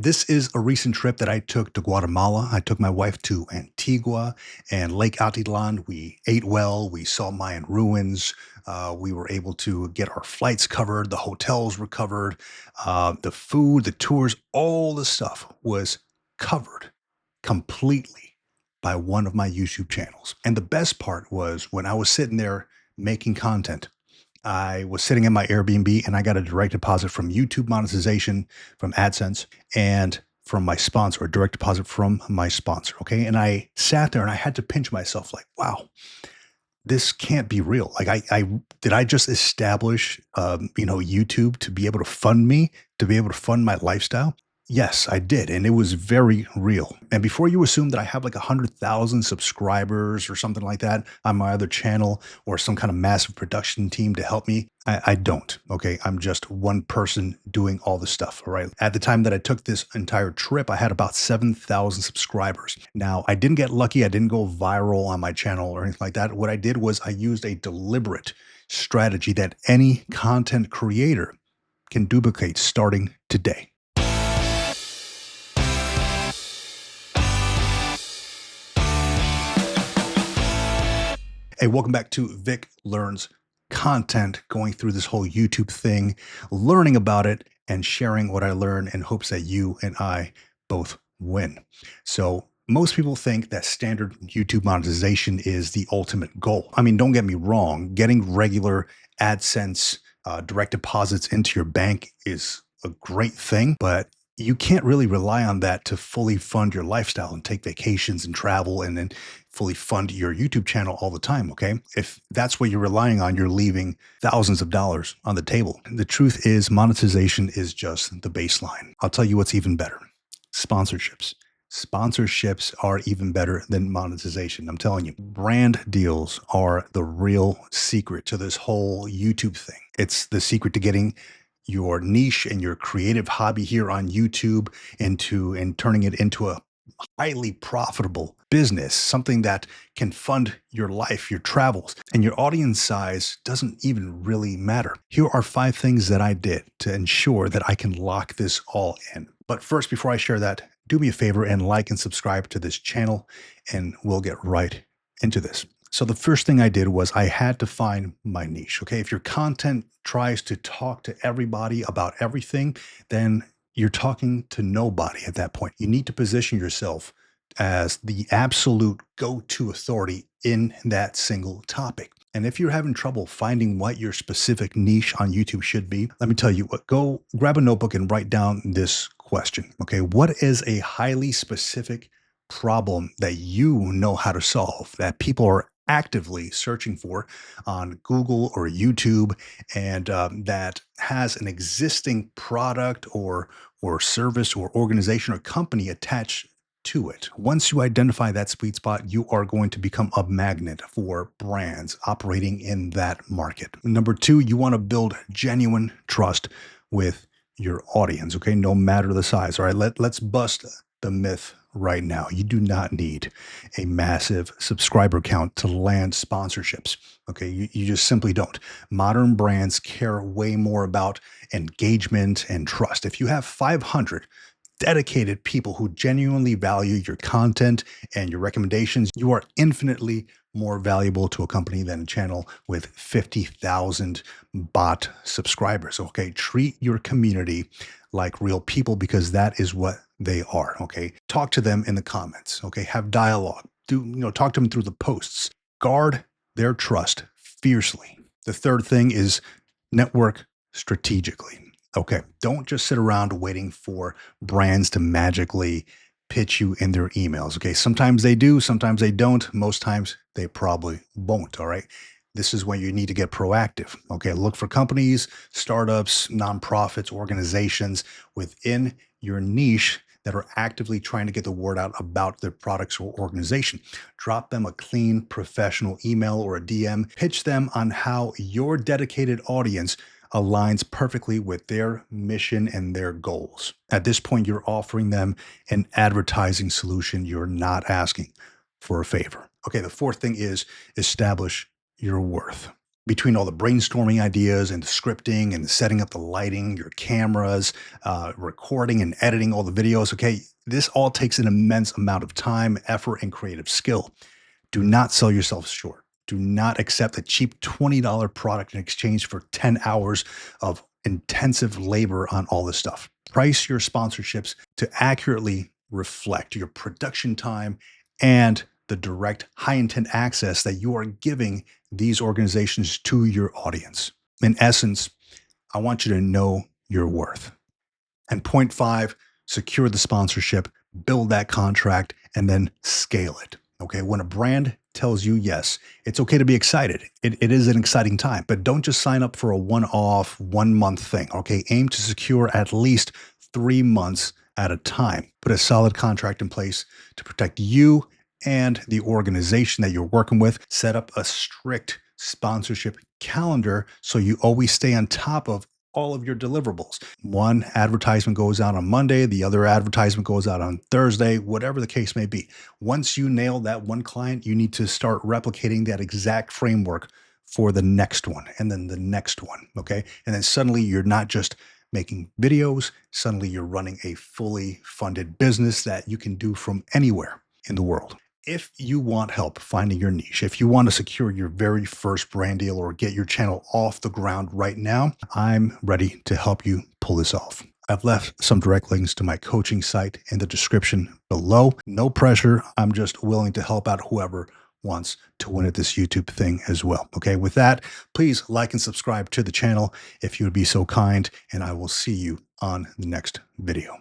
This is a recent trip that I took to Guatemala. I took my wife to Antigua and Lake Atitlan. We ate well. We saw Mayan ruins. We were able to get our flights covered. The hotels were covered. The food, the tours, all the stuff was covered completely by one of my YouTube channels. And the best part was when I was sitting there making content, I was sitting in my Airbnb and I got a direct deposit from YouTube monetization, from AdSense, and from my sponsor, a direct deposit from my sponsor. Okay. And I sat there and I had to pinch myself like, wow, this can't be real. Like I did I just establish YouTube to be able to fund me, to be able to fund my lifestyle? Yes, I did, and it was very real. And before you assume that I have like 100,000 subscribers or something like that on my other channel or some kind of massive production team to help me, I don't. Okay, I'm just one person doing all the stuff. All right. At the time that I took this entire trip, I had about 7,000 subscribers. Now, I didn't get lucky. I didn't go viral on my channel or anything like that. What I did was I used a deliberate strategy that any content creator can duplicate starting today. Hey, welcome back to Vic Learns Content, going through this whole YouTube thing, learning about it and sharing what I learn in hopes that you and I both win. So most people think that standard YouTube monetization is the ultimate goal. I mean, don't get me wrong, getting regular AdSense direct deposits into your bank is a great thing, but you can't really rely on that to fully fund your lifestyle and take vacations and travel and then fully fund your YouTube channel all the time. Okay. If that's what you're relying on, you're leaving thousands of dollars on the table. The truth is, monetization is just the baseline. I'll tell you what's even better: sponsorships. Sponsorships are even better than monetization. I'm telling you, brand deals are the real secret to this whole YouTube thing. It's the secret to getting your niche and your creative hobby here on YouTube and turning it into a highly profitable business, something that can fund your life, your travels, and your audience size doesn't even really matter. Here are 5 things that I did to ensure that I can lock this all in. But first, before I share that, do me a favor and like and subscribe to this channel, and we'll get right into this. So the first thing I did was I had to find my niche. Okay. If your content tries to talk to everybody about everything, then you're talking to nobody at that point. You need to position yourself as the absolute go-to authority in that single topic. And if you're having trouble finding what your specific niche on YouTube should be, let me tell you what, go grab a notebook and write down this question. Okay. What is a highly specific problem that you know how to solve, that people are actively searching for on Google or YouTube, and that has an existing product or service or organization or company attached to it? Once you identify that sweet spot, you are going to become a magnet for brands operating in that market. Number 2, you want to build genuine trust with your audience. Okay, no matter the size. All right, let's bust the myth right now. You do not need a massive subscriber count to land sponsorships. Okay, you just simply don't. Modern brands care way more about engagement and trust. If you have 500 dedicated people who genuinely value your content and your recommendations, you are infinitely more valuable to a company than a channel with 50,000 bot subscribers. Okay, treat your community like real people, because that is what they are. Okay, talk to them in the comments. Okay, have dialogue. Talk to them through the posts. Guard their trust fiercely. The third thing is network strategically. Okay, don't just sit around waiting for brands to magically pitch you in their emails. Okay, sometimes they do, sometimes they don't. Most times they probably won't. All right. This is when you need to get proactive. Okay, look for companies, startups, nonprofits, organizations within your niche that are actively trying to get the word out about their products or organization. Drop them a clean, professional email or a DM. Pitch them on how your dedicated audience aligns perfectly with their mission and their goals. At this point, you're offering them an advertising solution. You're not asking for a favor. Okay, the fourth thing is establish your worth. Between all the brainstorming ideas and the scripting and setting up the lighting, your cameras, recording and editing all the videos, okay, this all takes an immense amount of time, effort, and creative skill. Do not sell yourself short. Do not accept a cheap $20 product in exchange for 10 hours of intensive labor on all this stuff. Price your sponsorships to accurately reflect your production time and the direct high intent access that you are giving these organizations to your audience. In essence, I want you to know your worth. And point five, secure the sponsorship, build that contract, and then scale it. Okay. When a brand tells you yes, it's okay to be excited. It is an exciting time, but don't just sign up for a one off, 1 month thing. Okay. Aim to secure at least 3 months at a time. Put a solid contract in place to protect you and the organization that you're working with. Set up a strict sponsorship calendar so you always stay on top of all of your deliverables. One advertisement goes out on Monday, the other advertisement goes out on Thursday, whatever the case may be. Once you nail that one client, you need to start replicating that exact framework for the next one and then the next one. Okay. And then suddenly you're not just making videos, suddenly you're running a fully funded business that you can do from anywhere in the world. If you want help finding your niche, if you want to secure your very first brand deal or get your channel off the ground right now, I'm ready to help you pull this off. I've left some direct links to my coaching site in the description below. No pressure. I'm just willing to help out whoever wants to win at this YouTube thing as well. Okay, with that, please like and subscribe to the channel if you would be so kind, and I will see you on the next video.